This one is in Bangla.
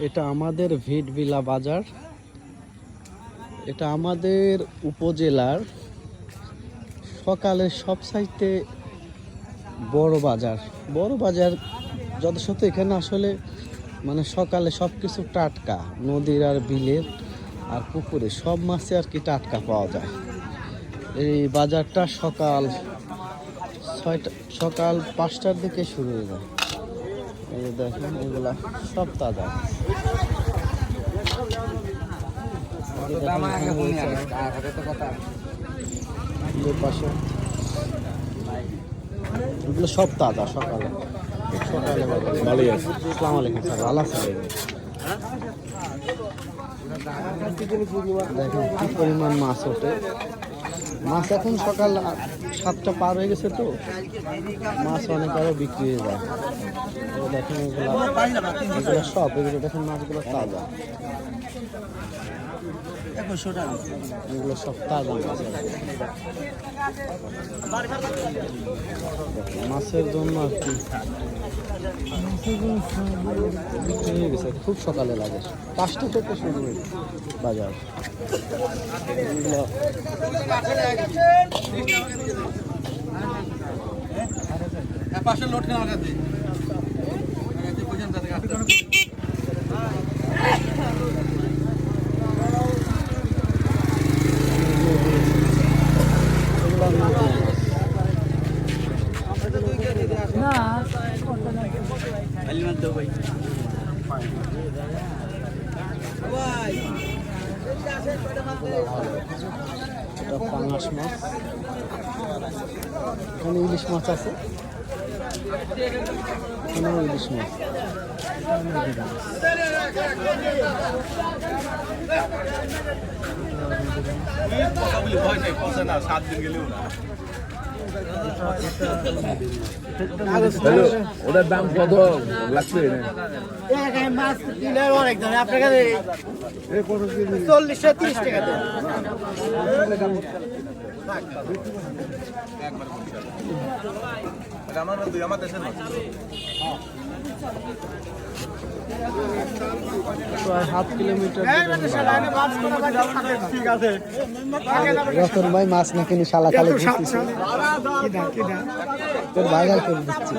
এটা আমাদের ভিটবিলা বাজার। এটা আমাদের উপজেলার সকালের সবচাইতে বড় বাজার। বড় বাজার যথাযথ এখানে আসলে মানে সকালে সব কিছু টাটকা, নদীর আর বিলের আর পুকুরে সব মাছে আর কি টাটকা পাওয়া যায়। এই বাজারটা সকাল 5টার দিকে শুরু হয়ে যায়। এই যে দেখেন এগুলা সব তাজা। এগুলো সব তাজা সকালে ভালোই আছে। আসসালামু আলাইকুম স্যার, ভালো আছেন? দেখেন কি পরিমাণ মাছ ওঠে। মাছ এখন সকাল 7টা পার হয়ে গেছে তো মাছ অনেক আরো বিক্রি হয়ে যায়। দেখেন এগুলো সব এগুলো দেখেন মাছগুলো তাজা, এগুলো সব তাজা মাছ। মাছের জন্য আর কি বিক্রি হয়ে গেছে, খুব সকালে লাগে। 5টা থেকে শুরু হয়ে বাজার। এটা পাঙাশ মাছ, এখানে ইলিশ মাছ আছে, এখানেও ইলিশ মাছ। ওটার দাম কত লাগছে? মাছ কিনলে অনেক দাম, আপনার কাছে 40-30 টাকা দেন। প্রায় 7 কিলোমিটার। রতন ভাই মাছ না কিনে শালা খালে তোর ভাইরাল করে দিচ্ছি।